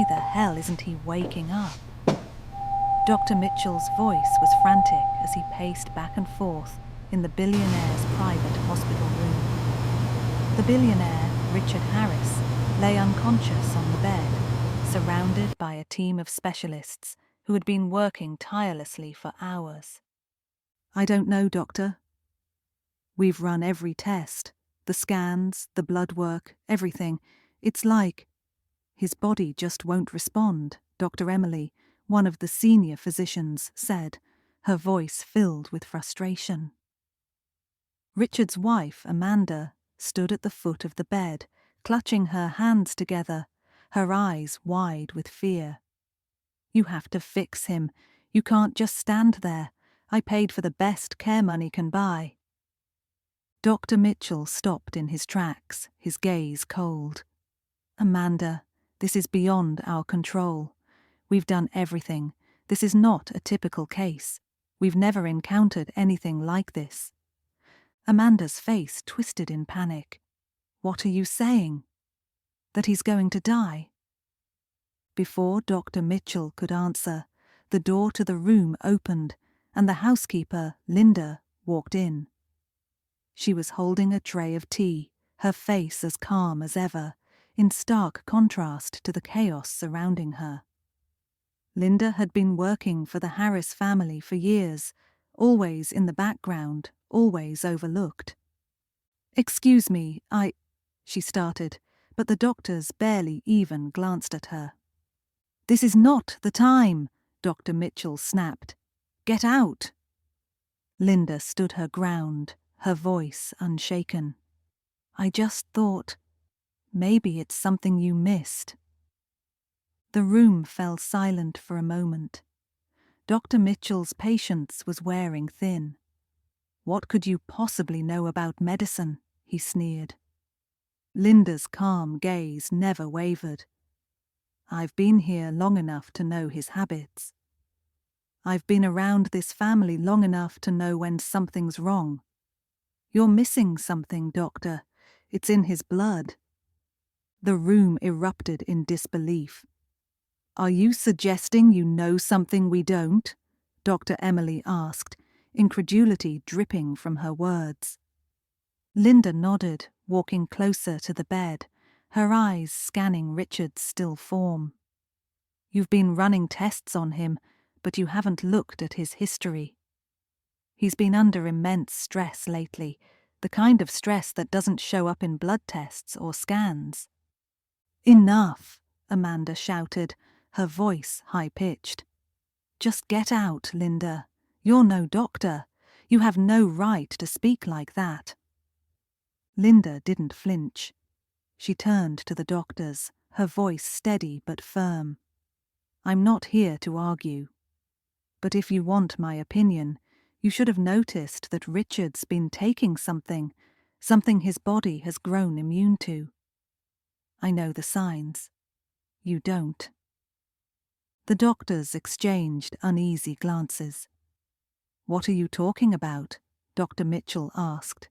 Why the hell isn't he waking up? Dr. Mitchell's voice was frantic as he paced back and forth in the Billionaire's private hospital room. The billionaire, Richard Harris, lay unconscious on the bed, surrounded by a team of specialists who had been working tirelessly for hours. "I don't know, doctor. We've run every test, the scans, the blood work, everything. It's like his body just won't respond," Dr. Emily, one of the senior physicians, said, her voice filled with frustration. Richard's wife, Amanda, stood at the foot of the bed, clutching her hands together, her eyes wide with fear. "You have to fix him. You can't just stand there. I paid for the best care money can buy." Dr. Mitchell stopped in his tracks, his gaze cold. "Amanda, this is beyond our control. We've done everything. This is not a typical case. We've never encountered anything like this." Amanda's face twisted in panic. "What are you saying? That he's going to die?" Before Dr. Mitchell could answer, the door to the room opened and the housekeeper, Linda, walked in. She was holding a tray of tea, her face as calm as ever, in stark contrast to the chaos surrounding her. Linda had been working for the Harris family for years, always in the background, always overlooked. "Excuse me, she started, but the doctors barely even glanced at her. "This is not the time," Dr. Mitchell snapped. "Get out!" Linda stood her ground, her voice unshaken. "I just thought, maybe it's something you missed." The room fell silent for a moment. Dr. Mitchell's patience was wearing thin. "What could you possibly know about medicine?" he sneered. Linda's calm gaze never wavered. "I've been here long enough to know his habits. I've been around this family long enough to know when something's wrong. You're missing something, doctor. It's in his blood." The room erupted in disbelief. "Are you suggesting you know something we don't?" Dr. Emily asked, incredulity dripping from her words. Linda nodded, walking closer to the bed, her eyes scanning Richard's still form. "You've been running tests on him, but you haven't looked at his history. He's been under immense stress lately, the kind of stress that doesn't show up in blood tests or scans." "Enough!" Amanda shouted, her voice high-pitched. "Just get out, Linda. You're no doctor. You have no right to speak like that." Linda didn't flinch. She turned to the doctors, her voice steady but firm. "I'm not here to argue. But if you want my opinion, you should have noticed that Richard's been taking something his body has grown immune to. I know the signs. You don't." The doctors exchanged uneasy glances. "What are you talking about?" Dr. Mitchell asked.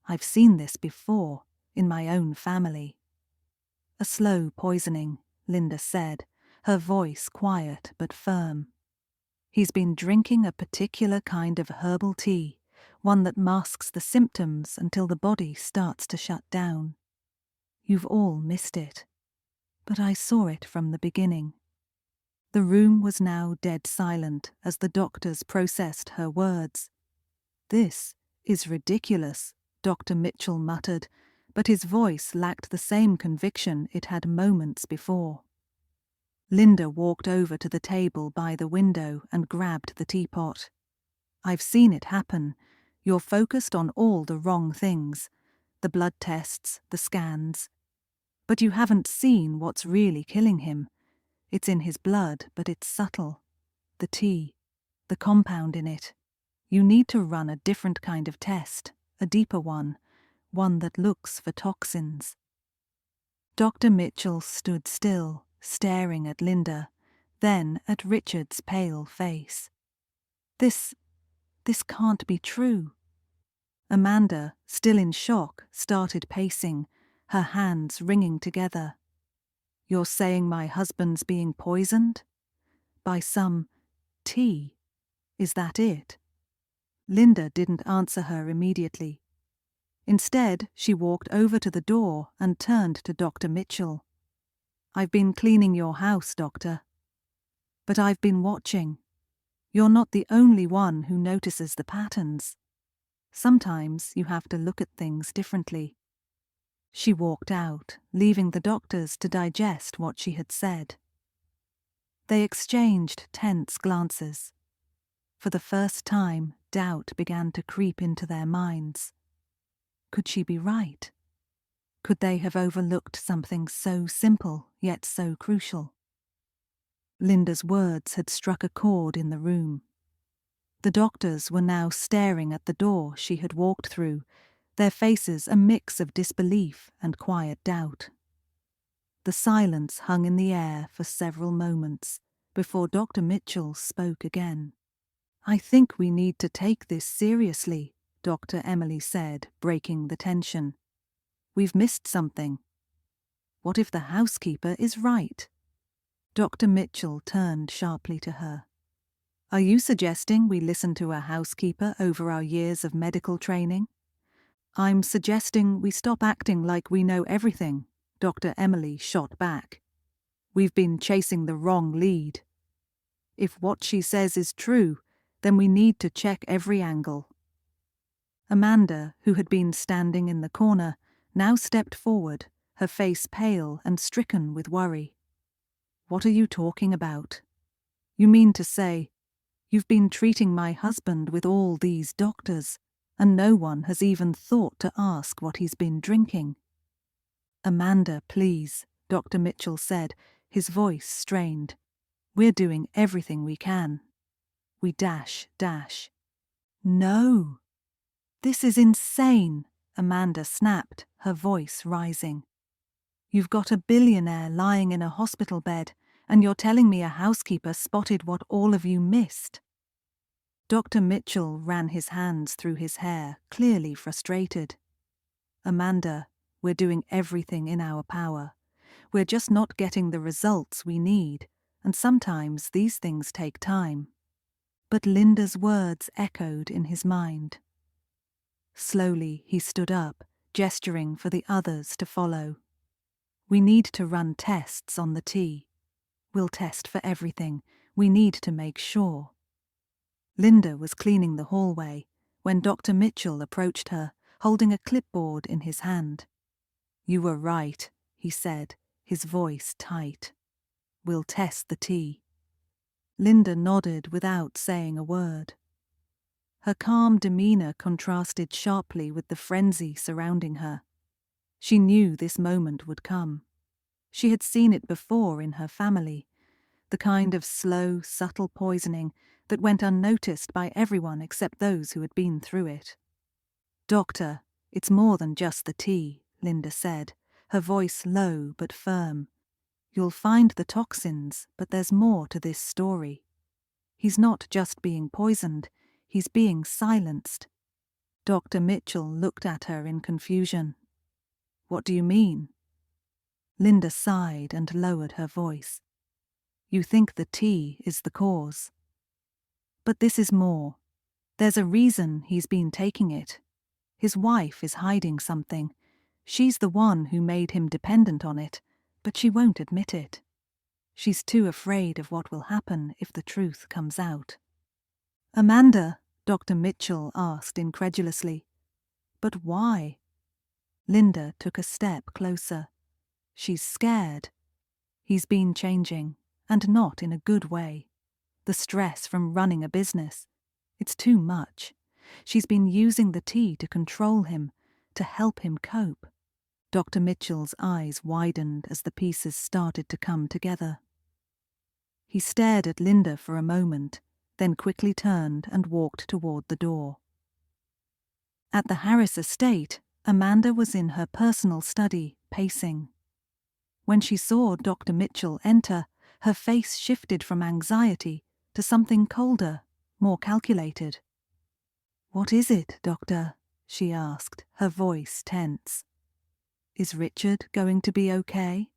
"I've seen this before, in my own family." "A slow poisoning," Linda said, her voice quiet but firm. "He's been drinking a particular kind of herbal tea, one that masks the symptoms until the body starts to shut down. You've all missed it. But I saw it from the beginning." The room was now dead silent as the doctors processed her words. "This is ridiculous," Dr. Mitchell muttered, but his voice lacked the same conviction it had moments before. Linda walked over to the table by the window and grabbed the teapot. "I've seen it happen. You're focused on all the wrong things. The blood tests, the scans. But you haven't seen what's really killing him. It's in his blood, but it's subtle. The tea, the compound in it. You need to run a different kind of test, a deeper one that looks for toxins." Dr. Mitchell stood still, staring at Linda, then at Richard's pale face. This can't be true." Amanda, still in shock, started pacing, her hands wringing together. You're saying my husband's being poisoned? By some tea? Is that it? Linda didn't answer her immediately. Instead, she walked over to the door and turned to Dr. Mitchell. I've been cleaning your house, Doctor. But I've been watching. You're not the only one who notices the patterns. Sometimes you have to look at things differently. She walked out, leaving the doctors to digest what she had said. They exchanged tense glances. For the first time, doubt began to creep into their minds. Could she be right? Could they have overlooked something so simple, yet so crucial? Linda's words had struck a chord in the room. The doctors were now staring at the door she had walked through, their faces a mix of disbelief and quiet doubt. The silence hung in the air for several moments before Dr. Mitchell spoke again. I think we need to take this seriously, Dr. Emily said, breaking the tension. We've missed something. What if the housekeeper is right? Dr. Mitchell turned sharply to her. Are you suggesting we listen to a housekeeper over our years of medical training? I'm suggesting we stop acting like we know everything, Dr. Emily shot back. We've been chasing the wrong lead. If what she says is true, then we need to check every angle. Amanda, who had been standing in the corner, now stepped forward, her face pale and stricken with worry. What are you talking about? You mean to say, you've been treating my husband with all these doctors, and no one has even thought to ask what he's been drinking? Amanda, please, Dr. Mitchell said, his voice strained. We're doing everything we can. We dash. No! This is insane, Amanda snapped, her voice rising. You've got a billionaire lying in a hospital bed, and you're telling me a housekeeper spotted what all of you missed. Dr. Mitchell ran his hands through his hair, clearly frustrated. Amanda, we're doing everything in our power. We're just not getting the results we need, and sometimes these things take time. But Linda's words echoed in his mind. Slowly he stood up, gesturing for the others to follow. We need to run tests on the tea. We'll test for everything. We need to make sure. Linda was cleaning the hallway when Dr. Mitchell approached her, holding a clipboard in his hand. You were right, he said, his voice tight. We'll test the tea. Linda nodded without saying a word. Her calm demeanor contrasted sharply with the frenzy surrounding her. She knew this moment would come. She had seen it before in her family, the kind of slow, subtle poisoning that went unnoticed by everyone except those who had been through it. Doctor, it's more than just the tea, Linda said, her voice low but firm. You'll find the toxins, but there's more to this story. He's not just being poisoned, he's being silenced. Dr. Mitchell looked at her in confusion. What do you mean? Linda sighed and lowered her voice. You think the tea is the cause. But this is more. There's a reason he's been taking it. His wife is hiding something. She's the one who made him dependent on it, but she won't admit it. She's too afraid of what will happen if the truth comes out. Amanda, Dr. Mitchell asked incredulously. But why? Linda took a step closer. She's scared. He's been changing, and not in a good way. The stress from running a business. It's too much. She's been using the tea to control him, to help him cope. Dr. Mitchell's eyes widened as the pieces started to come together. He stared at Linda for a moment, then quickly turned and walked toward the door. At the Harris estate, Amanda was in her personal study, pacing. When she saw Dr. Mitchell enter, her face shifted from anxiety to something colder, more calculated. What is it, Doctor? She asked, her voice tense. Is Richard going to be okay?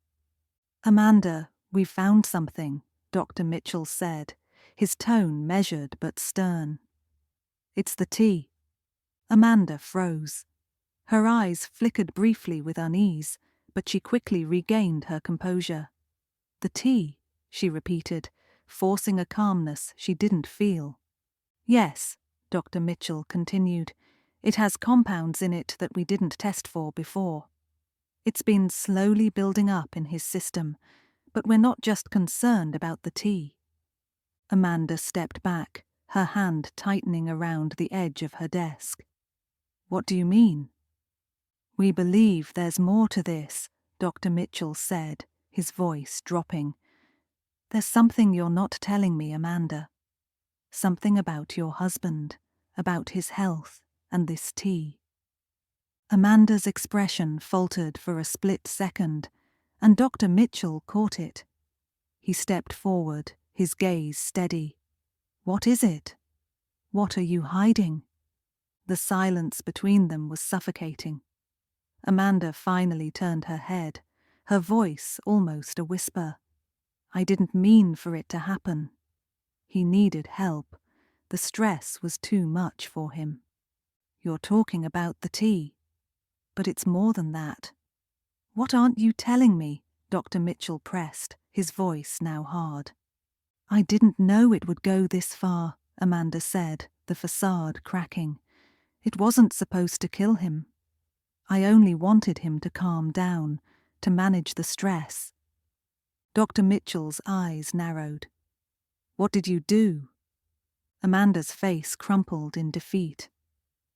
Amanda, we've found something, Dr. Mitchell said, his tone measured but stern. It's the tea. Amanda froze. Her eyes flickered briefly with unease, but she quickly regained her composure. The tea, she repeated, forcing a calmness she didn't feel. Yes, Dr. Mitchell continued, it has compounds in it that we didn't test for before. It's been slowly building up in his system, but we're not just concerned about the tea. Amanda stepped back, her hand tightening around the edge of her desk. What do you mean? We believe there's more to this, Dr. Mitchell said, his voice dropping. There's something you're not telling me, Amanda. Something about your husband, about his health, and this tea. Amanda's expression faltered for a split second, and Dr. Mitchell caught it. He stepped forward, his gaze steady. What is it? What are you hiding? The silence between them was suffocating. Amanda finally turned her head, her voice almost a whisper. I didn't mean for it to happen. He needed help. The stress was too much for him. You're talking about the tea. But it's more than that. What aren't you telling me? Dr. Mitchell pressed, his voice now hard. I didn't know it would go this far, Amanda said, the facade cracking. It wasn't supposed to kill him. I only wanted him to calm down, to manage the stress. Dr. Mitchell's eyes narrowed. What did you do? Amanda's face crumpled in defeat.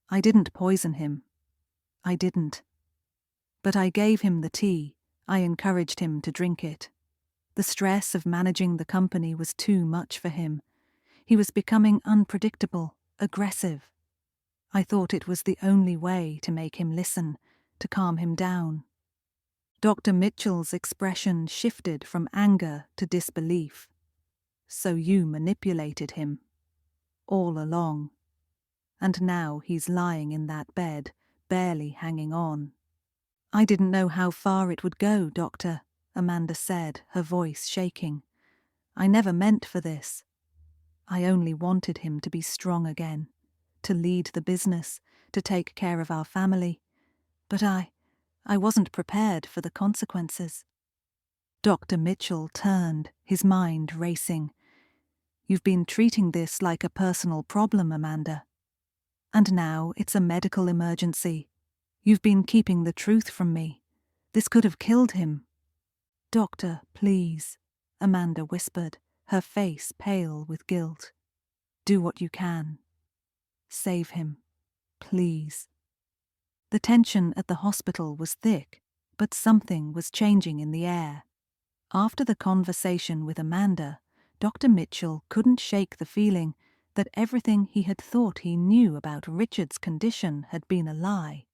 I didn't poison him. I didn't. But I gave him the tea. I encouraged him to drink it. The stress of managing the company was too much for him. He was becoming unpredictable, aggressive. I thought it was the only way to make him listen, to calm him down. Dr. Mitchell's expression shifted from anger to disbelief. So you manipulated him. All along. And now he's lying in that bed, barely hanging on. I didn't know how far it would go, Doctor, Amanda said, her voice shaking. I never meant for this. I only wanted him to be strong again, to lead the business, to take care of our family. But I wasn't prepared for the consequences. Dr. Mitchell turned, his mind racing. You've been treating this like a personal problem, Amanda. And now it's a medical emergency. You've been keeping the truth from me. This could have killed him. Doctor, please, Amanda whispered, her face pale with guilt. Do what you can. Save him. Please. The tension at the hospital was thick, but something was changing in the air. After the conversation with Amanda, Dr. Mitchell couldn't shake the feeling that everything he had thought he knew about Richard's condition had been a lie.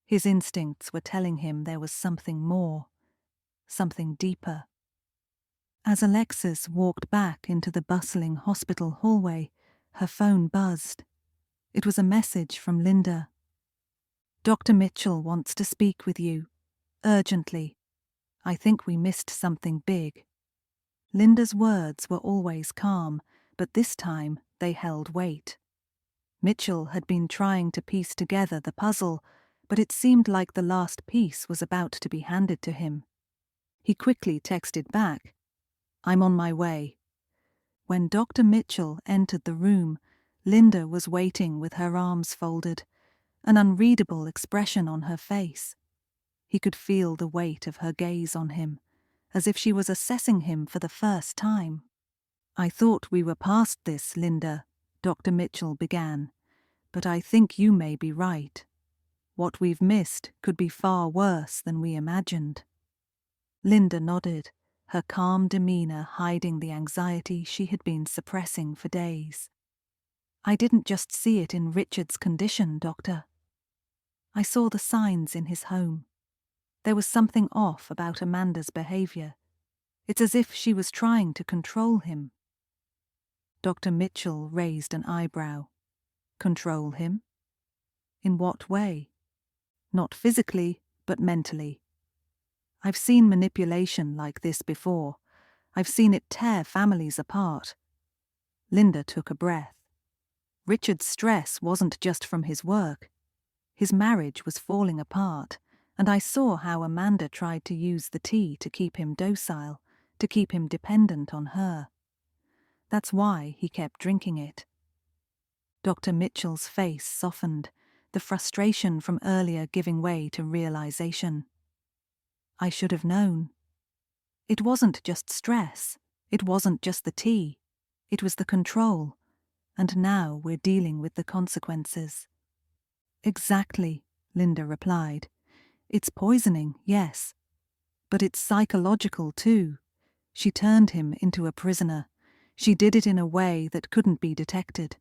His instincts were telling him there was something more, something deeper. As Alexis walked back into the bustling hospital hallway, her phone buzzed. It was a message from Linda. Dr. Mitchell wants to speak with you, urgently. I think we missed something big. Linda's words were always calm, but this time they held weight. Mitchell had been trying to piece together the puzzle, but it seemed like the last piece was about to be handed to him. He quickly texted back, I'm on my way. When Dr. Mitchell entered the room, Linda was waiting with her arms folded, an unreadable expression on her face. He could feel the weight of her gaze on him, as if she was assessing him for the first time. I thought we were past this, Linda, Dr. Mitchell began, but I think you may be right. What we've missed could be far worse than we imagined. Linda nodded, her calm demeanor hiding the anxiety she had been suppressing for days. I didn't just see it in Richard's condition, Doctor. I saw the signs in his home. There was something off about Amanda's behavior. It's as if she was trying to control him. Dr. Mitchell raised an eyebrow. Control him? In what way? Not physically, but mentally. I've seen manipulation like this before. I've seen it tear families apart. Linda took a breath. Richard's stress wasn't just from his work. His marriage was falling apart, and I saw how Amanda tried to use the tea to keep him docile, to keep him dependent on her. That's why he kept drinking it. Dr. Mitchell's face softened, the frustration from earlier giving way to realization. I should have known. It wasn't just stress. It wasn't just the tea. It was the control. And now we're dealing with the consequences. Exactly, Linda replied. It's poisoning, yes. But it's psychological too. She turned him into a prisoner. She did it in a way that couldn't be detected.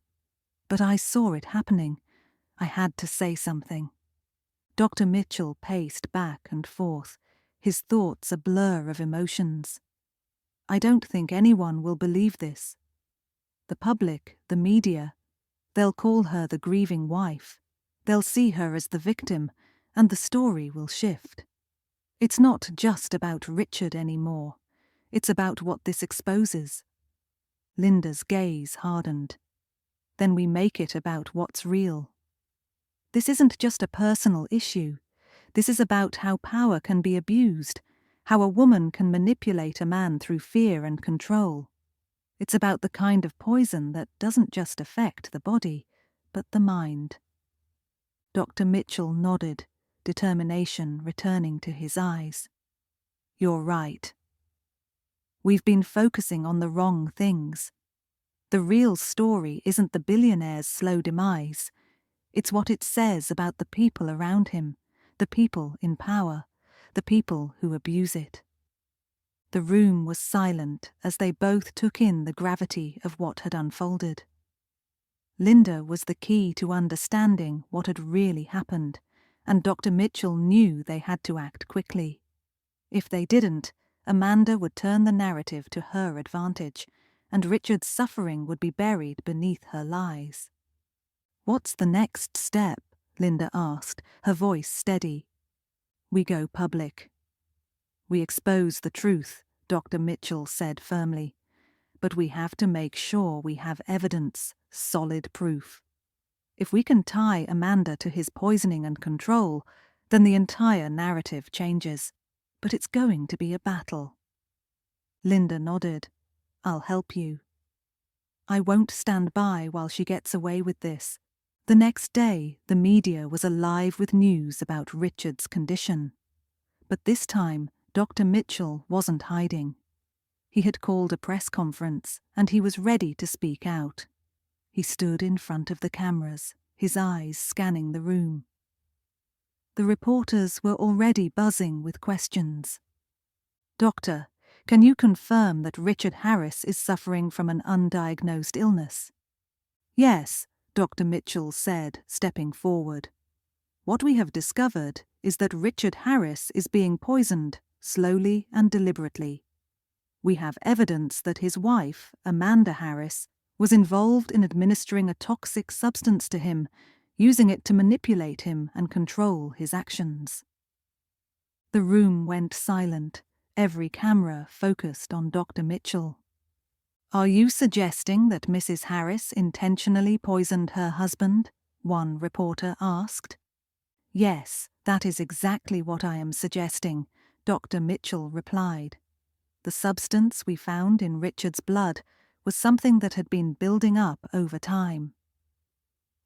But I saw it happening. I had to say something. Dr. Mitchell paced back and forth, his thoughts a blur of emotions. I don't think anyone will believe this. The public, the media, they'll call her the grieving wife. They'll see her as the victim, and the story will shift. It's not just about Richard anymore. It's about what this exposes. Linda's gaze hardened. Then we make it about what's real. This isn't just a personal issue. This is about how power can be abused, how a woman can manipulate a man through fear and control. It's about the kind of poison that doesn't just affect the body, but the mind. Dr. Mitchell nodded, determination returning to his eyes. You're right. We've been focusing on the wrong things. The real story isn't the billionaire's slow demise. It's what it says about the people around him, the people in power, the people who abuse it. The room was silent as they both took in the gravity of what had unfolded. Linda was the key to understanding what had really happened, and Dr. Mitchell knew they had to act quickly. If they didn't, Amanda would turn the narrative to her advantage, and Richard's suffering would be buried beneath her lies. What's the next step? Linda asked, her voice steady. We go public. We expose the truth, Dr. Mitchell said firmly. But we have to make sure we have evidence, solid proof. If we can tie Amanda to his poisoning and control, then the entire narrative changes. But it's going to be a battle. Linda nodded. I'll help you. I won't stand by while she gets away with this. The next day, the media was alive with news about Richard's condition. But this time, Dr. Mitchell wasn't hiding. He had called a press conference, and he was ready to speak out. He stood in front of the cameras, his eyes scanning the room. The reporters were already buzzing with questions. Doctor, can you confirm that Richard Harris is suffering from an undiagnosed illness? Yes, Dr. Mitchell said, stepping forward. What we have discovered is that Richard Harris is being poisoned, slowly and deliberately. We have evidence that his wife, Amanda Harris, was involved in administering a toxic substance to him, using it to manipulate him and control his actions. The room went silent, every camera focused on Dr. Mitchell. Are you suggesting that Mrs. Harris intentionally poisoned her husband? One reporter asked. Yes, that is exactly what I am suggesting, Dr. Mitchell replied. The substance we found in Richard's blood was something that had been building up over time.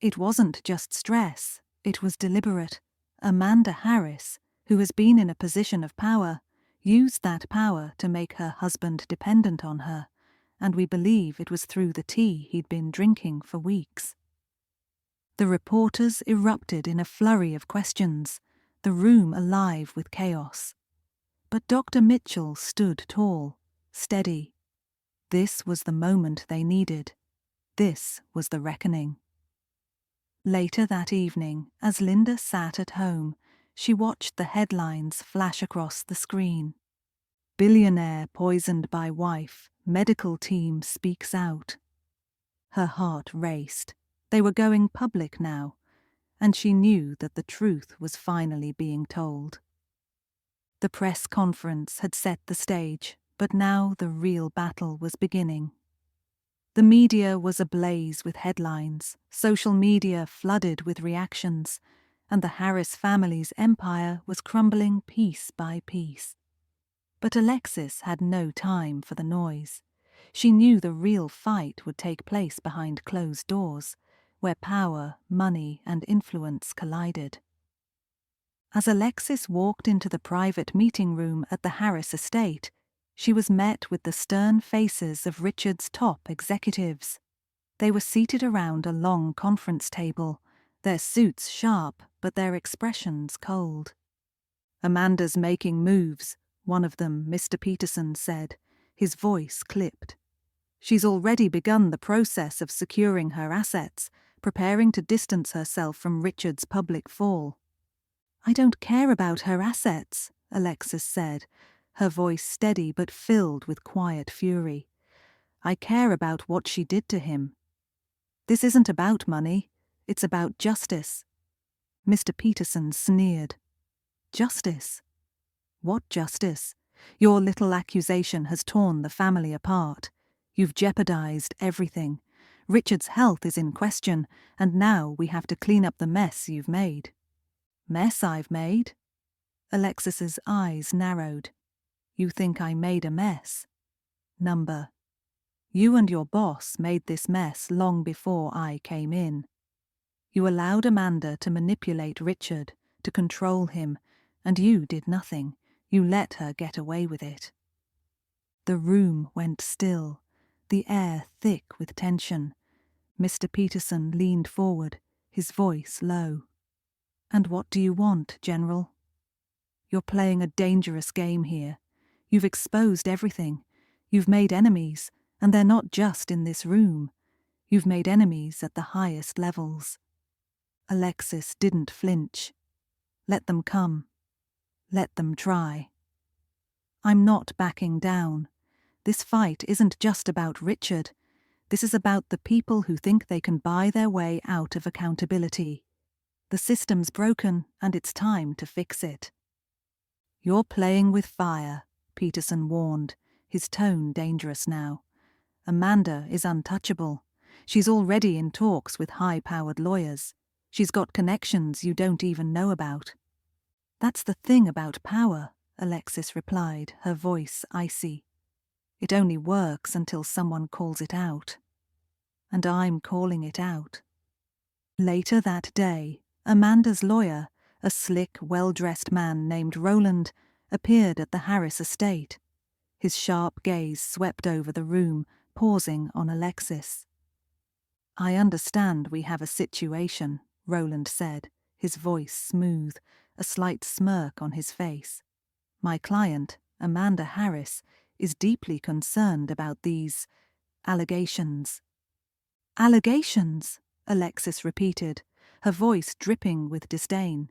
It wasn't just stress, it was deliberate. Amanda Harris, who has been in a position of power, used that power to make her husband dependent on her, and we believe it was through the tea he'd been drinking for weeks. The reporters erupted in a flurry of questions, the room alive with chaos. But Dr. Mitchell stood tall, steady. This was the moment they needed. This was the reckoning. Later that evening, as Linda sat at home, she watched the headlines flash across the screen. Billionaire poisoned by wife, medical team speaks out. Her heart raced. They were going public now, and she knew that the truth was finally being told. The press conference had set the stage, but now the real battle was beginning. The media was ablaze with headlines, social media flooded with reactions, and the Harris family's empire was crumbling piece by piece. But Alexis had no time for the noise. She knew the real fight would take place behind closed doors, where power, money, and influence collided. As Alexis walked into the private meeting room at the Harris estate, she was met with the stern faces of Richard's top executives. They were seated around a long conference table, their suits sharp but their expressions cold. "Amanda's making moves," one of them, Mr. Peterson, said, his voice clipped. "She's already begun the process of securing her assets, preparing to distance herself from Richard's public fall." "I don't care about her assets," Alexis said, her voice steady but filled with quiet fury. "I care about what she did to him. This isn't about money, it's about justice." Mr. Peterson sneered. "Justice? What justice? Your little accusation has torn the family apart. You've jeopardized everything. Richard's health is in question, and now we have to clean up the mess you've made." "Mess I've made?" Alexis's eyes narrowed. "You think I made a mess?" "Number. You and your boss made this mess long before I came in. You allowed Amanda to manipulate Richard, to control him, and you did nothing. You let her get away with it." The room went still, the air thick with tension. Mr. Peterson leaned forward, his voice low. "And what do you want, General? You're playing a dangerous game here. You've exposed everything. You've made enemies, and they're not just in this room. You've made enemies at the highest levels." Alexis didn't flinch. "Let them come. Let them try. I'm not backing down. This fight isn't just about Richard. This is about the people who think they can buy their way out of accountability. The system's broken, and it's time to fix it." "You're playing with fire," Peterson warned, his tone dangerous now. "Amanda is untouchable. She's already in talks with high-powered lawyers. She's got connections you don't even know about." "That's the thing about power," Alexis replied, her voice icy. "It only works until someone calls it out. And I'm calling it out." Later that day, Amanda's lawyer, a slick, well-dressed man named Roland, appeared at the Harris estate. His sharp gaze swept over the room, pausing on Alexis. "I understand we have a situation," Roland said, his voice smooth, a slight smirk on his face. "My client, Amanda Harris, is deeply concerned about these allegations." "Allegations?" Alexis repeated, her voice dripping with disdain.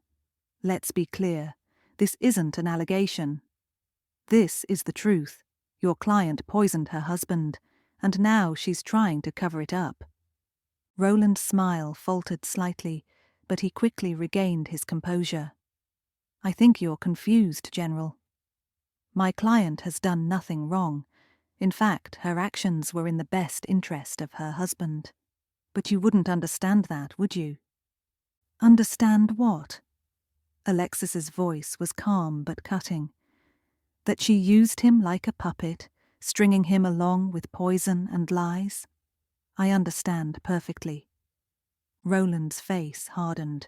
"Let's be clear. This isn't an allegation. This is the truth. Your client poisoned her husband, and now she's trying to cover it up." Roland's smile faltered slightly, but he quickly regained his composure. "I think you're confused, General. My client has done nothing wrong. In fact, her actions were in the best interest of her husband. But you wouldn't understand that, would you?" "Understand what?" Alexis's voice was calm but cutting. "That she used him like a puppet, stringing him along with poison and lies? I understand perfectly." Roland's face hardened.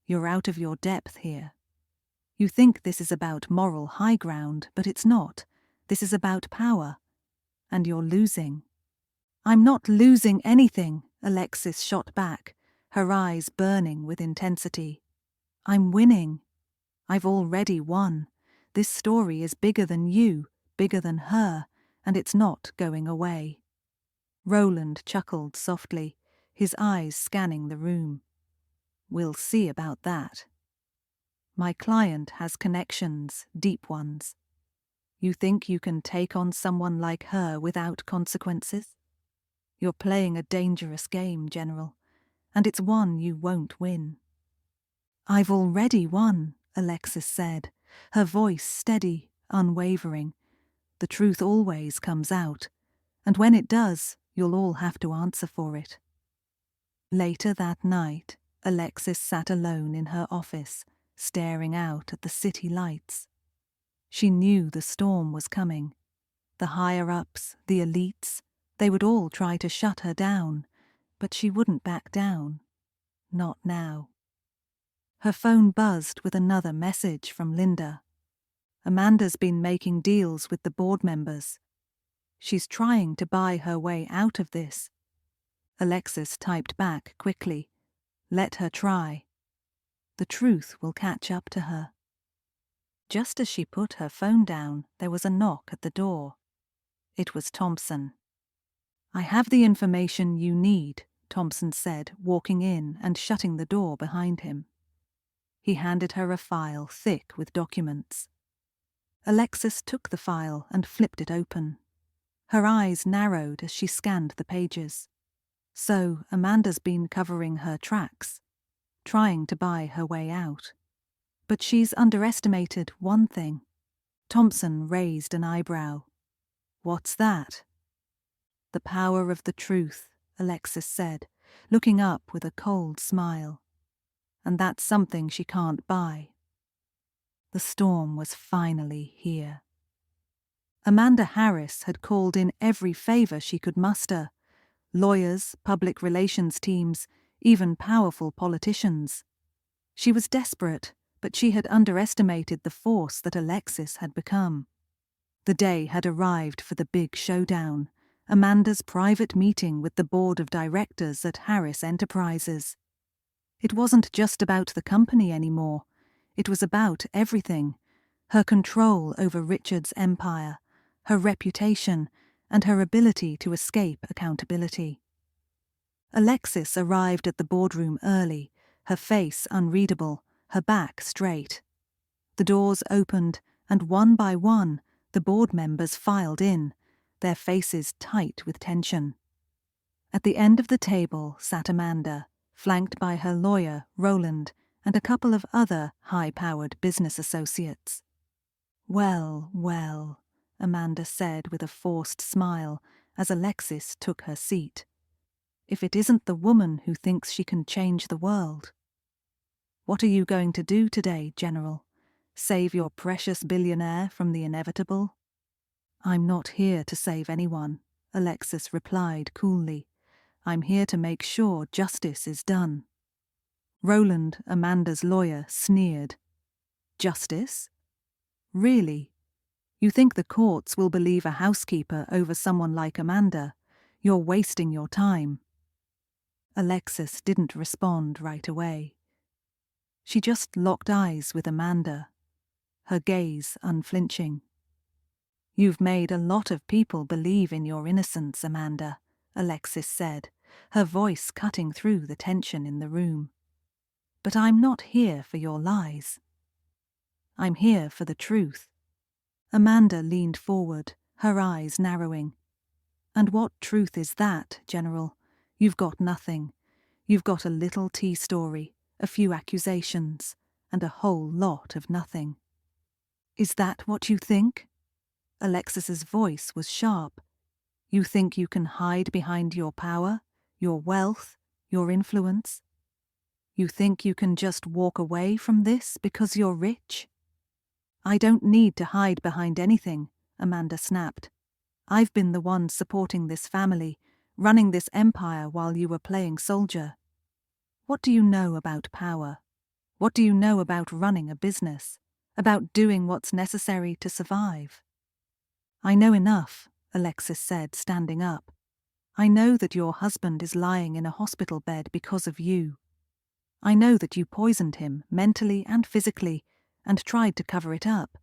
"You're out of your depth here. You think this is about moral high ground, but it's not. This is about power. And you're losing." "I'm not losing anything," Alexis shot back, her eyes burning with intensity. "I'm winning. I've already won. This story is bigger than you, bigger than her, and it's not going away." Roland chuckled softly, his eyes scanning the room. "We'll see about that. My client has connections, deep ones. You think you can take on someone like her without consequences? You're playing a dangerous game, General, and it's one you won't win." "I've already won," Alexis said, her voice steady, unwavering. "The truth always comes out, and when it does, you'll all have to answer for it." Later that night, Alexis sat alone in her office, staring out at the city lights. She knew the storm was coming. The higher-ups, the elites, they would all try to shut her down, but she wouldn't back down. Not now. Her phone buzzed with another message from Linda. "Amanda's been making deals with the board members. She's trying to buy her way out of this." Alexis typed back quickly, "Let her try. The truth will catch up to her." Just as she put her phone down, there was a knock at the door. It was Thompson. "I have the information you need," Thompson said, walking in and shutting the door behind him. He handed her a file thick with documents. Alexis took the file and flipped it open. Her eyes narrowed as she scanned the pages. So Amanda's been covering her tracks, trying to buy her way out. But she's underestimated one thing. Thompson raised an eyebrow. "What's that?" "The power of the truth," Alexis said, looking up with a cold smile. "And that's something she can't buy." The storm was finally here. Amanda Harris had called in every favor she could muster. Lawyers, public relations teams, even powerful politicians. She was desperate, but she had underestimated the force that Alexis had become. The day had arrived for the big showdown, Amanda's private meeting with the board of directors at Harris Enterprises. It wasn't just about the company anymore. It was about everything: her control over Richard's empire, her reputation, and her ability to escape accountability. Alexis arrived at the boardroom early, her face unreadable, her back straight. The doors opened, and one by one, the board members filed in, their faces tight with tension. At the end of the table sat Amanda, flanked by her lawyer, Roland, and a couple of other high-powered business associates. "Well, well," Amanda said with a forced smile as Alexis took her seat. "If it isn't the woman who thinks she can change the world." "What are you going to do today, General? Save your precious billionaire from the inevitable?" "I'm not here to save anyone," Alexis replied coolly. "I'm here to make sure justice is done." Roland, Amanda's lawyer, sneered. "Justice? Really? You think the courts will believe a housekeeper over someone like Amanda? You're wasting your time." Alexis didn't respond right away. She just locked eyes with Amanda, her gaze unflinching. "You've made a lot of people believe in your innocence, Amanda," Alexis said, her voice cutting through the tension in the room. "But I'm not here for your lies. I'm here for the truth." Amanda leaned forward, her eyes narrowing. "And what truth is that, General? You've got nothing. You've got a little tea story, a few accusations, and a whole lot of nothing." "Is that what you think?" Alexis's voice was sharp. "You think you can hide behind your power, your wealth, your influence? You think you can just walk away from this because you're rich?" "I don't need to hide behind anything," Amanda snapped. "I've been the one supporting this family, running this empire while you were playing soldier. What do you know about power? What do you know about running a business? About doing what's necessary to survive?" "I know enough," Alexis said, standing up. "I know that your husband is lying in a hospital bed because of you. I know that you poisoned him, mentally and physically, and tried to cover it up.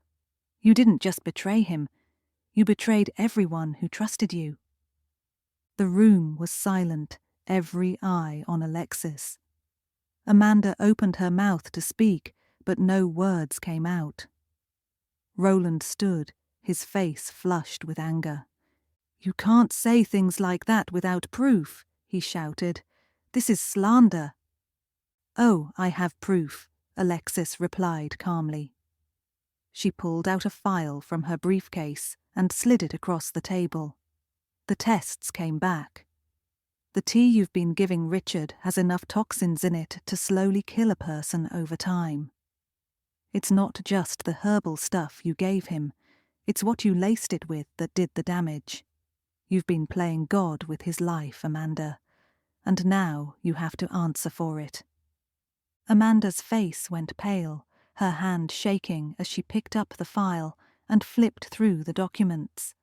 You didn't just betray him, you betrayed everyone who trusted you." The room was silent, every eye on Alexis. Amanda opened her mouth to speak, but no words came out. Roland stood, his face flushed with anger. "You can't say things like that without proof," he shouted. "This is slander." "Oh, I have proof," Alexis replied calmly. She pulled out a file from her briefcase and slid it across the table. The tests came back. The tea you've been giving Richard has enough toxins in it to slowly kill a person over time. It's not just the herbal stuff you gave him, it's what you laced it with that did the damage. You've been playing God with his life, Amanda, and now you have to answer for it. Amanda's face went pale, her hand shaking as she picked up the file and flipped through the documents.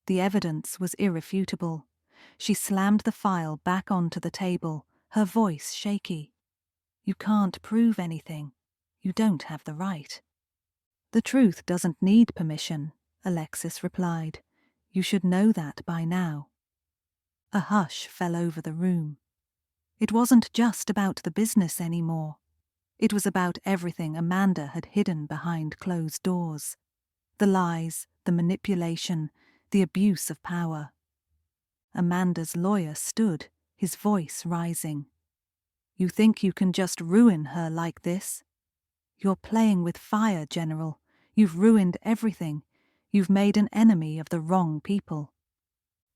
The evidence was irrefutable. She slammed the file back onto the table, her voice shaky. You can't prove anything. You don't have the right. The truth doesn't need permission, Alexis replied. You should know that by now. A hush fell over the room. It wasn't just about the business anymore. It was about everything Amanda had hidden behind closed doors. The lies, the manipulation, the abuse of power. Amanda's lawyer stood, his voice rising. You think you can just ruin her like this? You're playing with fire, General. You've ruined everything. You've made an enemy of the wrong people.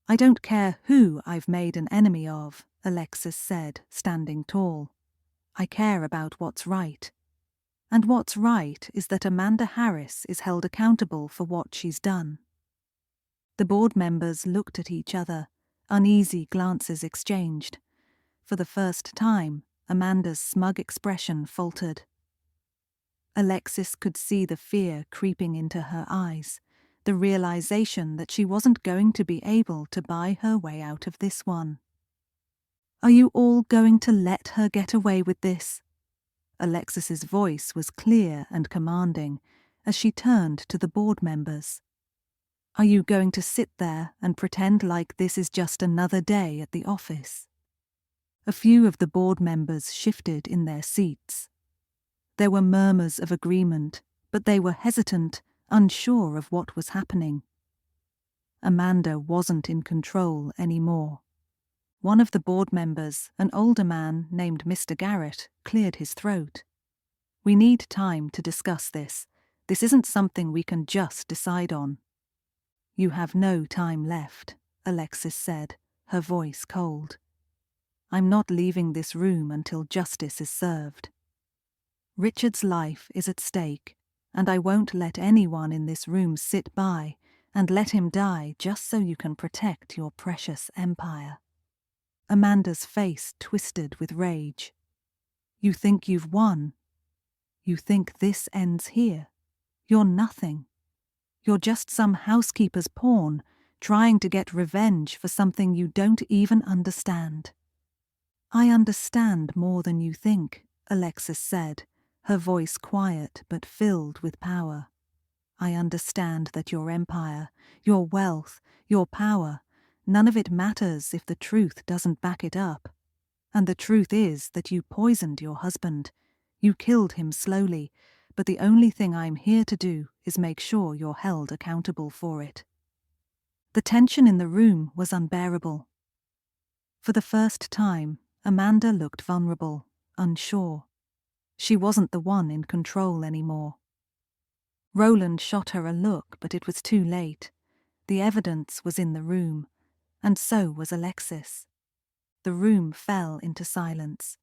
I don't care who I've made an enemy of, Alexis said, standing tall. I care about what's right. And what's right is that Amanda Harris is held accountable for what she's done. The board members looked at each other, uneasy glances exchanged. For the first time, Amanda's smug expression faltered. Alexis could see the fear creeping into her eyes, the realization that she wasn't going to be able to buy her way out of this one. Are you all going to let her get away with this? Alexis's voice was clear and commanding as she turned to the board members. Are you going to sit there and pretend like this is just another day at the office? A few of the board members shifted in their seats. There were murmurs of agreement, but they were hesitant, unsure of what was happening. Amanda wasn't in control anymore. One of the board members, an older man named Mr. Garrett, cleared his throat. We need time to discuss this. This isn't something we can just decide on. You have no time left, Alexis said, her voice cold. I'm not leaving this room until justice is served. Richard's life is at stake, and I won't let anyone in this room sit by and let him die just so you can protect your precious empire. Amanda's face twisted with rage. You think you've won? You think this ends here? You're nothing. You're just some housekeeper's pawn, trying to get revenge for something you don't even understand. I understand more than you think, Alexis said, her voice quiet but filled with power. I understand that your empire, your wealth, your power, none of it matters if the truth doesn't back it up. And the truth is that you poisoned your husband. You killed him slowly, but the only thing I'm here to do is make sure you're held accountable for it. The tension in the room was unbearable. For the first time, Amanda looked vulnerable, unsure. She wasn't the one in control anymore. Roland shot her a look, but it was too late. The evidence was in the room, and so was Alexis. The room fell into silence.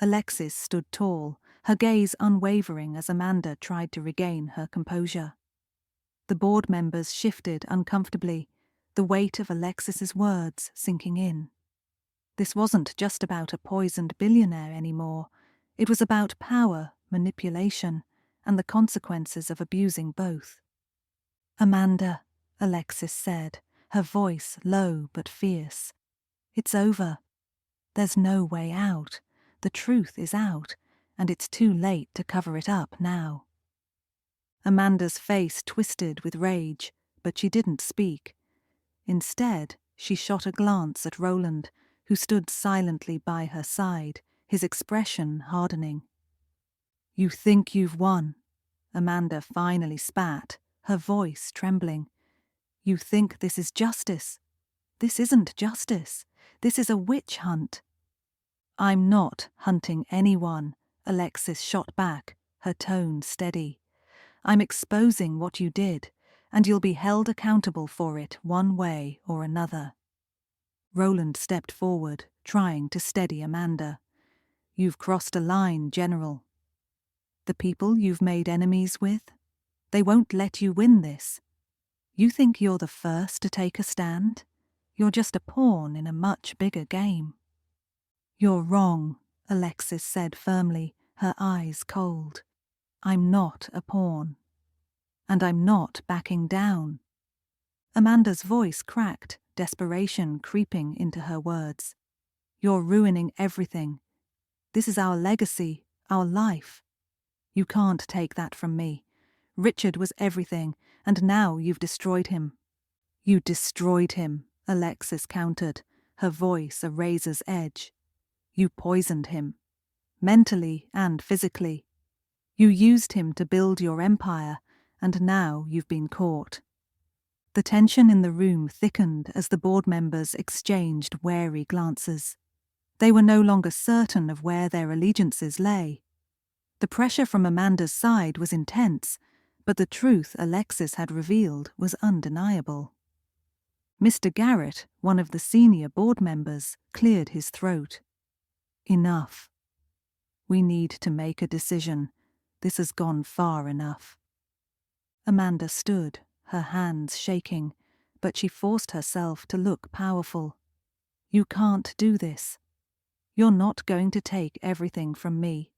Alexis stood tall, her gaze unwavering as Amanda tried to regain her composure. The board members shifted uncomfortably, the weight of Alexis's words sinking in. This wasn't just about a poisoned billionaire anymore. It was about power, manipulation, and the consequences of abusing both. Amanda, Alexis said, her voice low but fierce. It's over. There's no way out. The truth is out, and it's too late to cover it up now. Amanda's face twisted with rage, but she didn't speak. Instead, she shot a glance at Roland, who stood silently by her side, his expression hardening. You think you've won, Amanda finally spat, her voice trembling. You think this is justice. This isn't justice. This is a witch hunt. I'm not hunting anyone, Alexis shot back, her tone steady. I'm exposing what you did, and you'll be held accountable for it one way or another." Roland stepped forward, trying to steady Amanda. "You've crossed a line, General. The people you've made enemies with, they won't let you win this. You think you're the first to take a stand? You're just a pawn in a much bigger game." "You're wrong," Alexis said firmly, her eyes cold. "I'm not a pawn. And I'm not backing down." Amanda's voice cracked, desperation creeping into her words. "You're ruining everything. This is our legacy, our life. You can't take that from me. Richard was everything, and now you've destroyed him." "You destroyed him," Alexis countered, her voice a razor's edge. "You poisoned him, mentally and physically. You used him to build your empire, and now you've been caught." The tension in the room thickened as the board members exchanged wary glances. They were no longer certain of where their allegiances lay. The pressure from Amanda's side was intense, but the truth Alexis had revealed was undeniable. Mr. Garrett, one of the senior board members, cleared his throat. "Enough. We need to make a decision. This has gone far enough." Amanda stood, her hands shaking, but she forced herself to look powerful. "You can't do this. You're not going to take everything from me.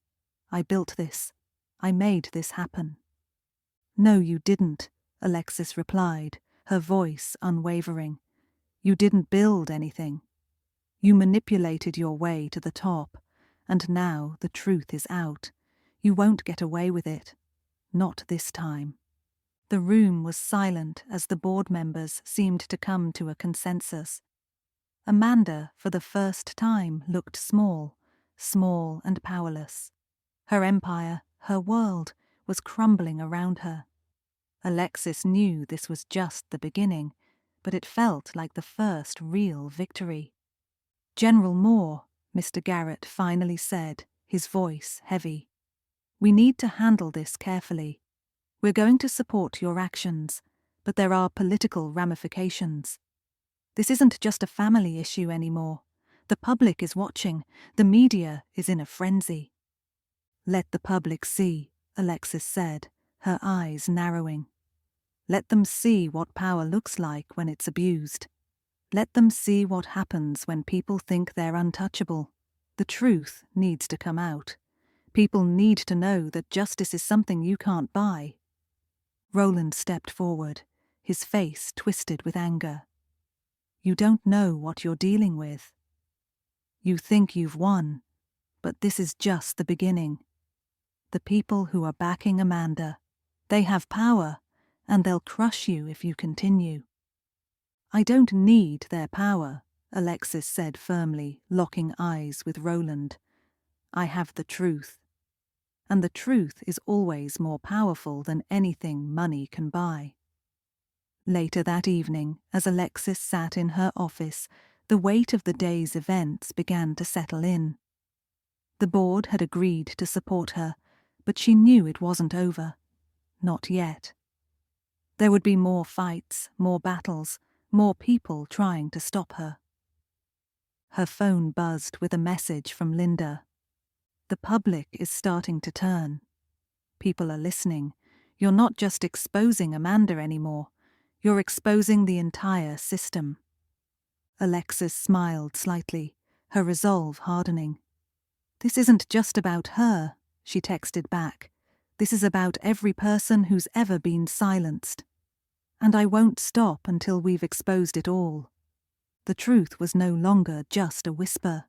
I built this. I made this happen." "No, you didn't," Alexis replied, her voice unwavering. "You didn't build anything. You manipulated your way to the top, and now the truth is out. You won't get away with it. Not this time." The room was silent as the board members seemed to come to a consensus. Amanda, for the first time, looked small, small and powerless. Her empire, her world, was crumbling around her. Alexis knew this was just the beginning, but it felt like the first real victory. "General Moore," Mr. Garrett finally said, his voice heavy, "we need to handle this carefully. We're going to support your actions, but there are political ramifications. This isn't just a family issue anymore. The public is watching. The media is in a frenzy." "Let the public see," Alexis said, her eyes narrowing. "Let them see what power looks like when it's abused. Let them see what happens when people think they're untouchable. The truth needs to come out. People need to know that justice is something you can't buy." Roland stepped forward, his face twisted with anger. "You don't know what you're dealing with. You think you've won, but this is just the beginning. The people who are backing Amanda, they have power, and they'll crush you if you continue." "I don't need their power," Alexis said firmly, locking eyes with Roland. "I have the truth. And the truth is always more powerful than anything money can buy." Later that evening, as Alexis sat in her office, the weight of the day's events began to settle in. The board had agreed to support her, but she knew it wasn't over. Not yet. There would be more fights, more battles, more people trying to stop her. Her phone buzzed with a message from Linda. "The public is starting to turn. People are listening. You're not just exposing Amanda anymore. You're exposing the entire system." Alexis smiled slightly, her resolve hardening. "This isn't just about her," she texted back. "This is about every person who's ever been silenced. And I won't stop until we've exposed it all." The truth was no longer just a whisper.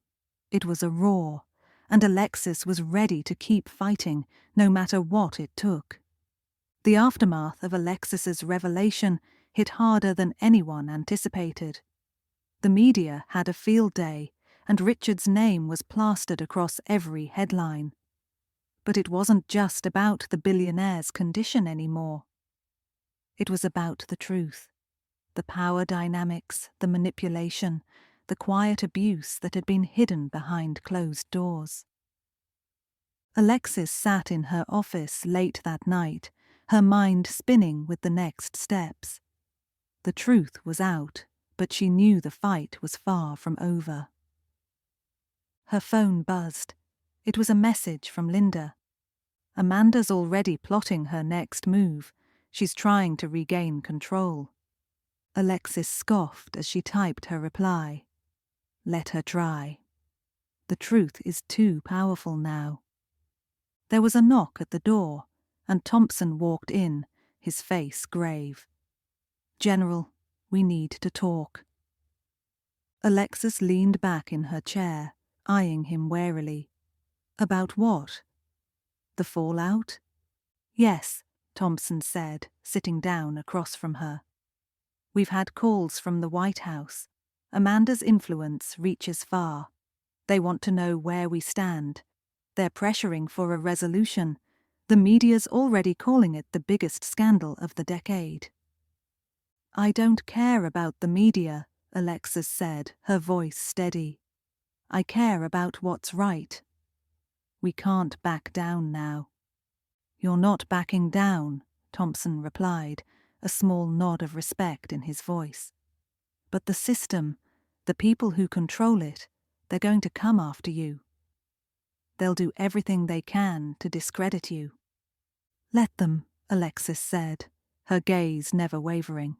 It was a roar, and Alexis was ready to keep fighting, no matter what it took. The aftermath of Alexis's revelation hit harder than anyone anticipated. The media had a field day, and Richard's name was plastered across every headline. But it wasn't just about the billionaire's condition anymore. It was about the truth, the power dynamics, the manipulation, the quiet abuse that had been hidden behind closed doors. Alexis sat in her office late that night, her mind spinning with the next steps. The truth was out, but she knew the fight was far from over. Her phone buzzed. It was a message from Linda. Amanda's already plotting her next move. She's trying to regain control. Alexis scoffed as she typed her reply. Let her try. The truth is too powerful now. There was a knock at the door, and Thompson walked in, his face grave. General, we need to talk. Alexis leaned back in her chair, eyeing him warily. About what? The fallout? Yes, Thompson said, sitting down across from her. We've had calls from the White House. Amanda's influence reaches far. They want to know where we stand. They're pressuring for a resolution. The media's already calling it the biggest scandal of the decade. I don't care about the media, Alexis said, her voice steady. I care about what's right. We can't back down now. You're not backing down, Thompson replied, a small nod of respect in his voice. But the system, the people who control it, they're going to come after you. They'll do everything they can to discredit you. Let them, Alexis said, her gaze never wavering.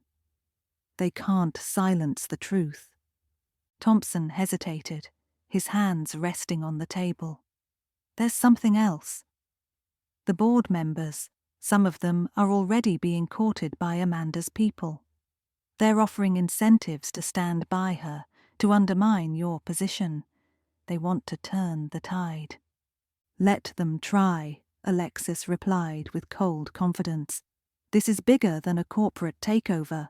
They can't silence the truth. Thompson hesitated, his hands resting on the table. There's something else. The board members, some of them are already being courted by Amanda's people. They're offering incentives to stand by her, to undermine your position. They want to turn the tide. Let them try, Alexis replied with cold confidence. This is bigger than a corporate takeover.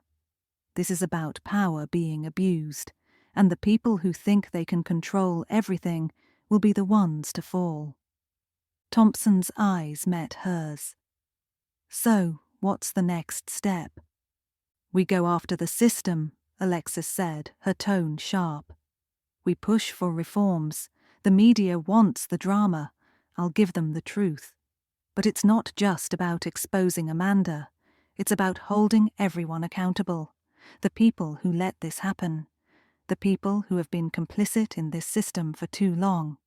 This is about power being abused, and the people who think they can control everything will be the ones to fall. Thompson's eyes met hers. So, what's the next step? We go after the system, Alexis said, her tone sharp. We push for reforms. The media wants the drama. I'll give them the truth. But it's not just about exposing Amanda. It's about holding everyone accountable. The people who let this happen. The people who have been complicit in this system for too long.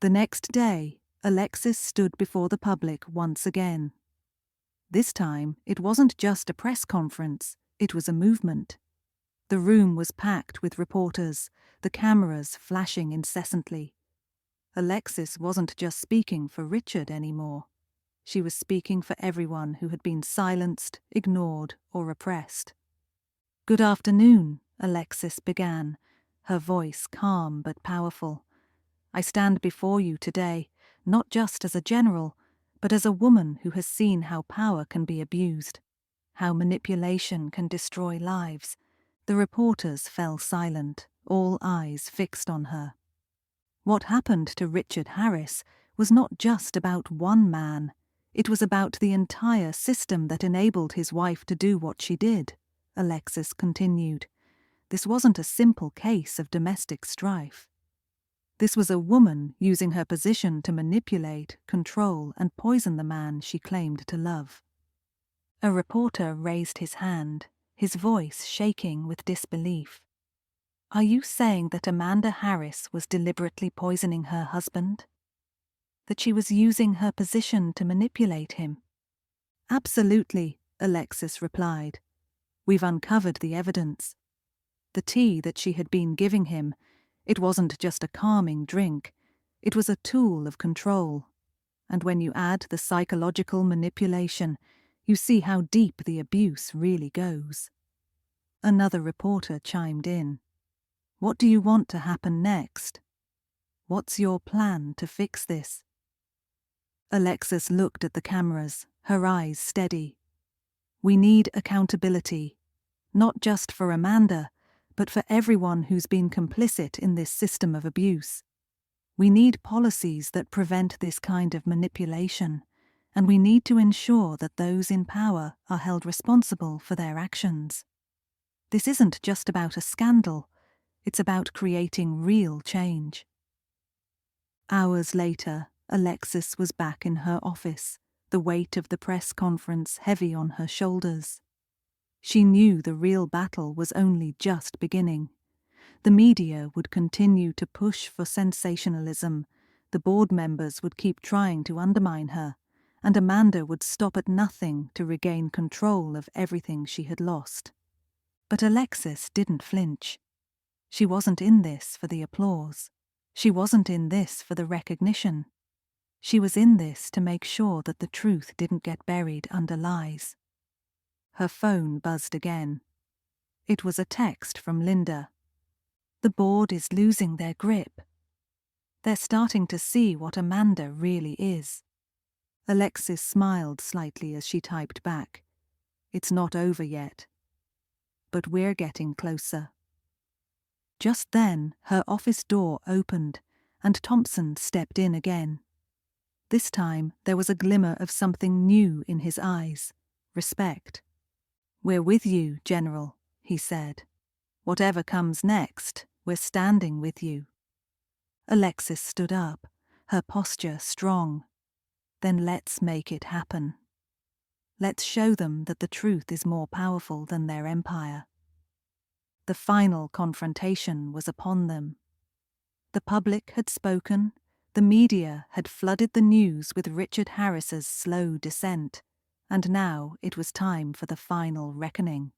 The next day, Alexis stood before the public once again. This time, it wasn't just a press conference, it was a movement. The room was packed with reporters, the cameras flashing incessantly. Alexis wasn't just speaking for Richard anymore. She was speaking for everyone who had been silenced, ignored, or oppressed. Good afternoon, Alexis began, her voice calm but powerful. I stand before you today, not just as a general, but as a woman who has seen how power can be abused, how manipulation can destroy lives. The reporters fell silent, all eyes fixed on her. What happened to Richard Harris was not just about one man. It was about the entire system that enabled his wife to do what she did, Alexis continued. This wasn't a simple case of domestic strife. This was a woman using her position to manipulate, control, and poison the man she claimed to love. A reporter raised his hand, his voice shaking with disbelief. Are you saying that Amanda Harris was deliberately poisoning her husband? That she was using her position to manipulate him? Absolutely, Alexis replied. We've uncovered the evidence. The tea that she had been giving him, it wasn't just a calming drink, it was a tool of control. And when you add the psychological manipulation, you see how deep the abuse really goes. Another reporter chimed in. What do you want to happen next? What's your plan to fix this? Alexis looked at the cameras, her eyes steady. We need accountability, not just for Amanda, but for everyone who's been complicit in this system of abuse. We need policies that prevent this kind of manipulation, and we need to ensure that those in power are held responsible for their actions. This isn't just about a scandal, it's about creating real change. Hours later, Alexis was back in her office, the weight of the press conference heavy on her shoulders. She knew the real battle was only just beginning. The media would continue to push for sensationalism, the board members would keep trying to undermine her, and Amanda would stop at nothing to regain control of everything she had lost. But Alexis didn't flinch. She wasn't in this for the applause. She wasn't in this for the recognition. She was in this to make sure that the truth didn't get buried under lies. Her phone buzzed again. It was a text from Linda. The board is losing their grip. They're starting to see what Amanda really is. Alexis smiled slightly as she typed back. It's not over yet. But we're getting closer. Just then, her office door opened, and Thompson stepped in again. This time, there was a glimmer of something new in his eyes. Respect. "We're with you, General," he said. "Whatever comes next, we're standing with you." Alexis stood up, her posture strong. "Then let's make it happen. Let's show them that the truth is more powerful than their empire." The final confrontation was upon them. The public had spoken, the media had flooded the news with Richard Harris's slow descent, and now it was time for the final reckoning.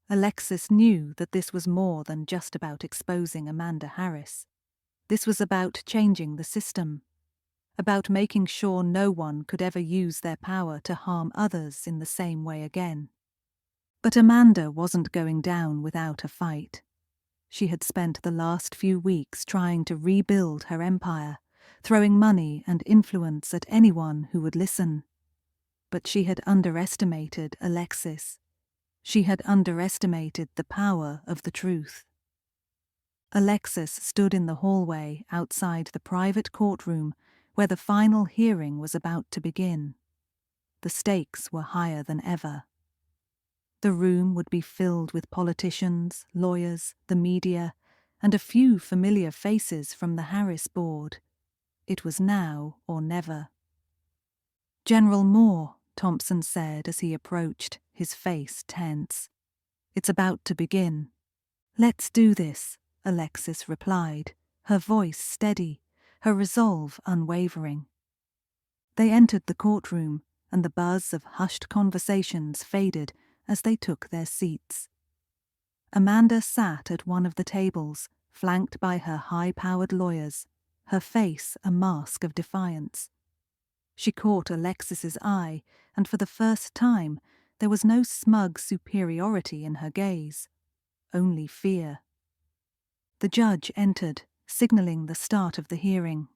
Alexis knew that this was more than just about exposing Amanda Harris. This was about changing the system, about making sure no one could ever use their power to harm others in the same way again. But Amanda wasn't going down without a fight. She had spent the last few weeks trying to rebuild her empire, throwing money and influence at anyone who would listen. But she had underestimated Alexis. She had underestimated the power of the truth. Alexis stood in the hallway outside the private courtroom where the final hearing was about to begin. The stakes were higher than ever. The room would be filled with politicians, lawyers, the media, and a few familiar faces from the Harris board. It was now or never. "General Moore," Thompson said as he approached, his face tense. "It's about to begin." "Let's do this," Alexis replied, her voice steady, her resolve unwavering. They entered the courtroom, and the buzz of hushed conversations faded as they took their seats. Amanda sat at one of the tables, flanked by her high-powered lawyers, her face a mask of defiance. She caught Alexis's eye, and for the first time there was no smug superiority in her gaze, only fear. The judge entered, signaling the start of the hearing.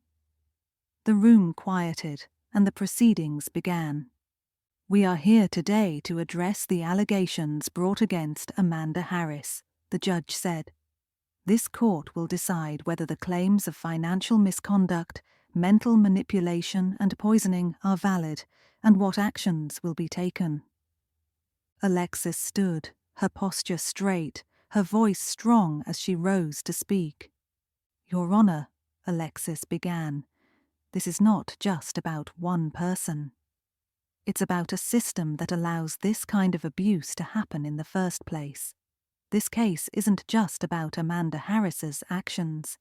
The room quieted, and the proceedings began. "We are here today to address the allegations brought against Amanda Harris," the judge said. "This court will decide whether the claims of financial misconduct, mental manipulation, and poisoning are valid, and what actions will be taken." Alexis stood, her posture straight, her voice strong as she rose to speak. "Your Honor," Alexis began, "this is not just about one person. It's about a system that allows this kind of abuse to happen in the first place. This case isn't just about Amanda Harris's actions.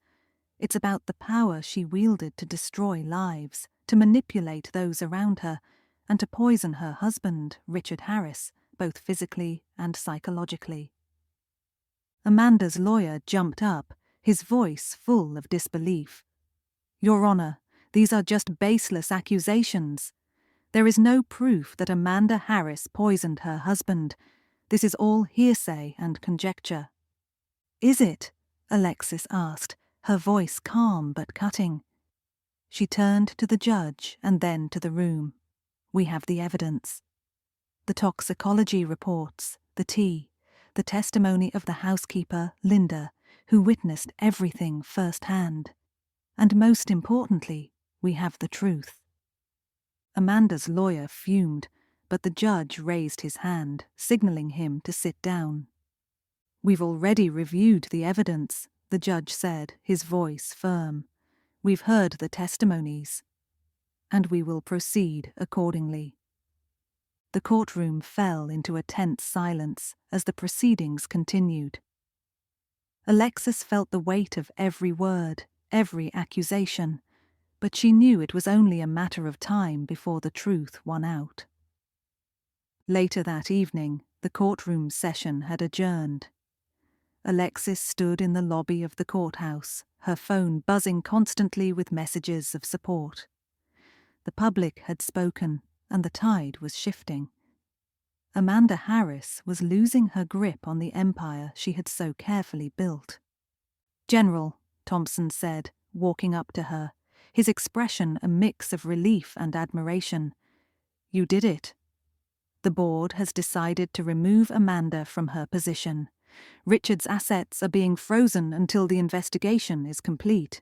It's about the power she wielded to destroy lives, to manipulate those around her, and to poison her husband, Richard Harris, both physically and psychologically." Amanda's lawyer jumped up, his voice full of disbelief. "Your Honor, these are just baseless accusations. There is no proof that Amanda Harris poisoned her husband. This is all hearsay and conjecture." "Is it?" Alexis asked, her voice calm but cutting. She turned to the judge and then to the room. "We have the evidence. The toxicology reports, the tea, the testimony of the housekeeper, Linda, who witnessed everything firsthand. And most importantly, we have the truth." Amanda's lawyer fumed, but the judge raised his hand, signaling him to sit down. "We've already reviewed the evidence," the judge said, his voice firm. "We've heard the testimonies." and we will proceed accordingly." The courtroom fell into a tense silence as the proceedings continued. Alexis felt the weight of every word, every accusation, but she knew it was only a matter of time before the truth won out. Later that evening, the courtroom session had adjourned. Alexis stood in the lobby of the courthouse, her phone buzzing constantly with messages of support. The public had spoken, and the tide was shifting. Amanda Harris was losing her grip on the empire she had so carefully built. "General," Thompson said, walking up to her, his expression a mix of relief and admiration, "you did it. The board has decided to remove Amanda from her position. Richard's assets are being frozen until the investigation is complete."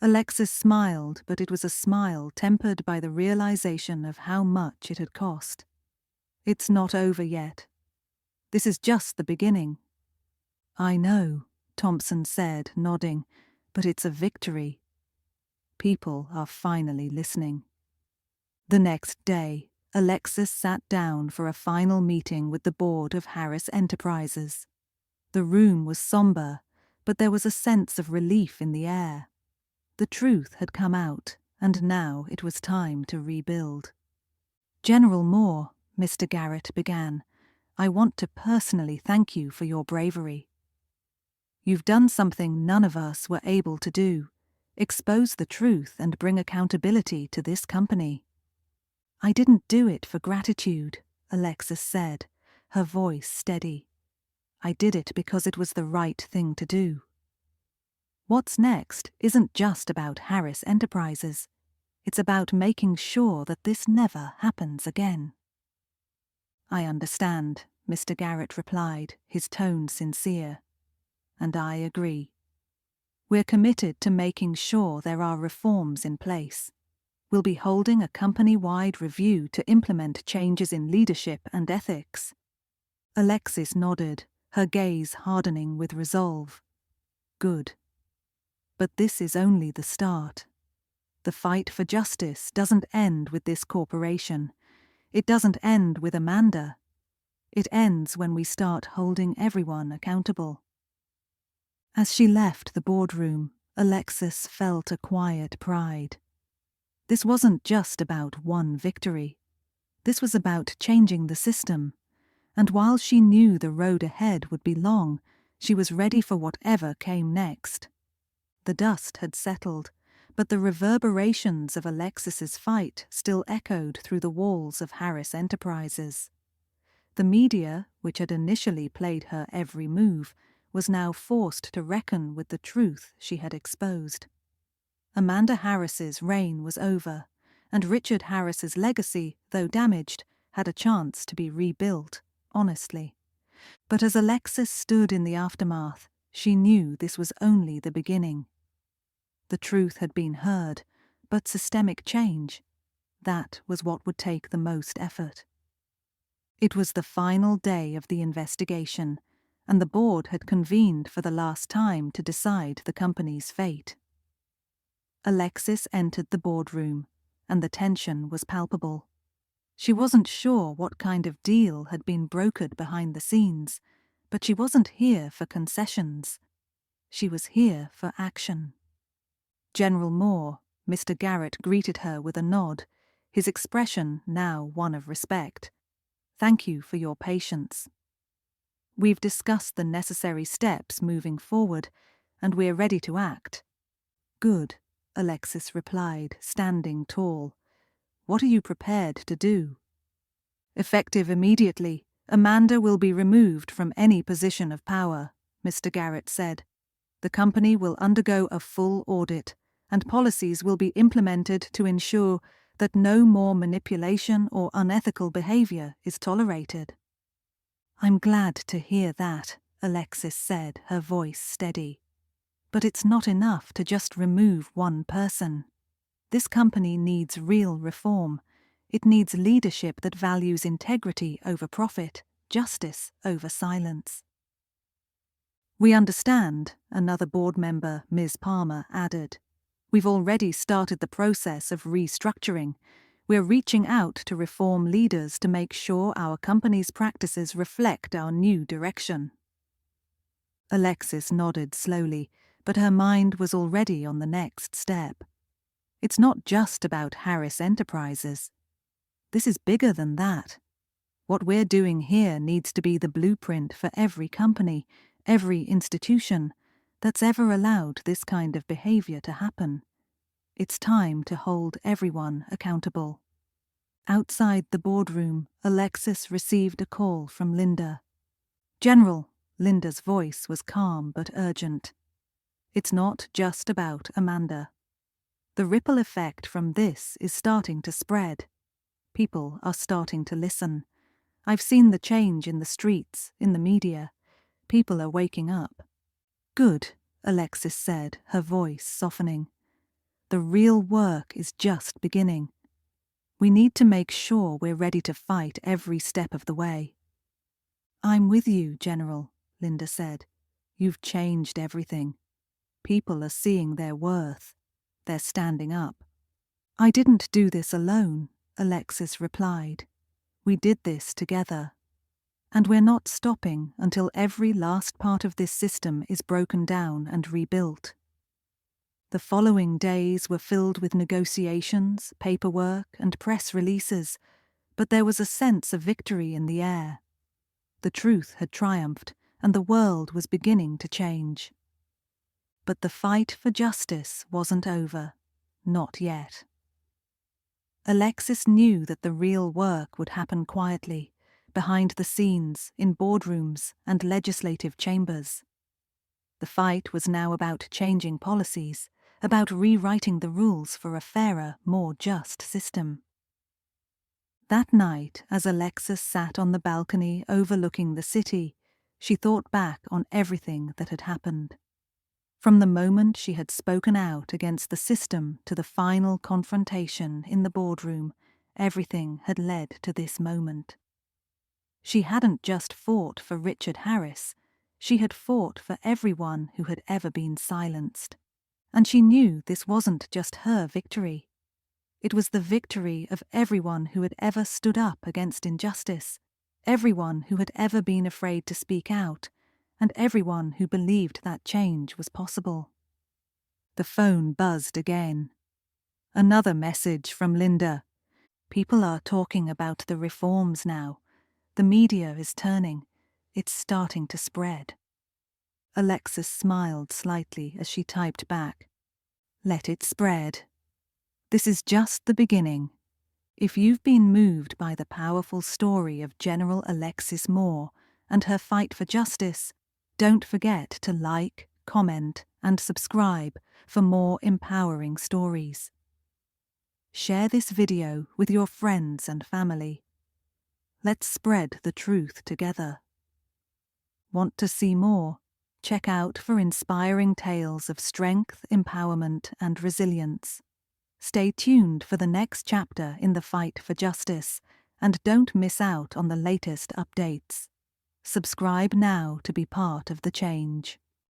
Alexis smiled, but it was a smile tempered by the realization of how much it had cost. "It's not over yet. This is just the beginning." "I know," Thompson said, nodding, "but it's a victory. People are finally listening." The next day, Alexis sat down for a final meeting with the board of Harris Enterprises. The room was somber, but there was a sense of relief in the air. The truth had come out, and now it was time to rebuild. "General Moore," Mr. Garrett began, "I want to personally thank you for your bravery. You've done something none of us were able to do, expose the truth and bring accountability to this company." "I didn't do it for gratitude," Alexis said, her voice steady. "I did it because it was the right thing to do." What's next isn't just about Harris Enterprises. It's about making sure that this never happens again. "I understand," Mr. Garrett replied, his tone sincere. "And I agree. We're committed to making sure there are reforms in place. We'll be holding a company-wide review to implement changes in leadership and ethics." Alexis nodded, her gaze hardening with resolve. "Good. But this is only the start. The fight for justice doesn't end with this corporation. It doesn't end with Amanda. It ends when we start holding everyone accountable." As she left the boardroom, Alexis felt a quiet pride. This wasn't just about one victory. This was about changing the system. And while she knew the road ahead would be long, she was ready for whatever came next. The dust had settled, but the reverberations of Alexis's fight still echoed through the walls of Harris Enterprises. The media, which had initially played her every move, was now forced to reckon with the truth she had exposed. Amanda Harris's reign was over, and Richard Harris's legacy, though damaged, had a chance to be rebuilt, honestly. But as Alexis stood in the aftermath, she knew this was only the beginning. The truth had been heard, but systemic change, that was what would take the most effort. It was the final day of the investigation, and the board had convened for the last time to decide the company's fate. Alexis entered the boardroom, and the tension was palpable. She wasn't sure what kind of deal had been brokered behind the scenes, but she wasn't here for concessions. She was here for action. "General Moore," Mr. Garrett greeted her with a nod, his expression now one of respect. "Thank you for your patience. We've discussed the necessary steps moving forward, and we're ready to act." "Good," Alexis replied, standing tall. "What are you prepared to do?" "Effective immediately, Amanda will be removed from any position of power," Mr. Garrett said. "The company will undergo a full audit, and policies will be implemented to ensure that no more manipulation or unethical behavior is tolerated." "I'm glad to hear that," Alexis said, her voice steady. "But it's not enough to just remove one person. This company needs real reform. It needs leadership that values integrity over profit, justice over silence." "We understand," another board member, Ms. Palmer, added. We've already started the process of restructuring. We're reaching out to reform leaders to make sure our company's practices reflect our new direction." Alexis nodded slowly, but her mind was already on the next step. It's not just about Harris Enterprises. This is bigger than that. What we're doing here needs to be the blueprint for every company, every institution that's ever allowed this kind of behavior to happen. It's time to hold everyone accountable. Outside the boardroom, Alexis received a call from Linda. "General," Linda's voice was calm but urgent. "It's not just about Amanda. The ripple effect from this is starting to spread. People are starting to listen. I've seen the change in the streets, in the media. People are waking up." "Good," Alexis said, her voice softening. "The real work is just beginning. We need to make sure we're ready to fight every step of the way." "I'm with you, General," Linda said. "You've changed everything. People are seeing their worth. They're standing up." "I didn't do this alone," Alexis replied. "We did this together. And we're not stopping until every last part of this system is broken down and rebuilt." The following days were filled with negotiations, paperwork, and press releases, but there was a sense of victory in the air. The truth had triumphed, and the world was beginning to change. But the fight for justice wasn't over. Not yet. Alexis knew that the real work would happen quietly, behind the scenes, in boardrooms and legislative chambers. The fight was now about changing policies, about rewriting the rules for a fairer, more just system. That night, as Alexis sat on the balcony overlooking the city, she thought back on everything that had happened. From the moment she had spoken out against the system to the final confrontation in the boardroom, everything had led to this moment. She hadn't just fought for Richard Harris, she had fought for everyone who had ever been silenced. And she knew this wasn't just her victory. It was the victory of everyone who had ever stood up against injustice, everyone who had ever been afraid to speak out, and everyone who believed that change was possible. The phone buzzed again. Another message from Linda. "People are talking about the reforms now. The media is turning. It's starting to spread." Alexis smiled slightly as she typed back. "Let it spread. This is just the beginning. If you've been moved by the powerful story of General Alexis Moore and her fight for justice, don't forget to like, comment, and subscribe for more empowering stories. Share this video with your friends and family. Let's spread the truth together. Want to see more? Check out for inspiring tales of strength, empowerment, and resilience. Stay tuned for the next chapter in the fight for justice, and don't miss out on the latest updates. Subscribe now to be part of the change.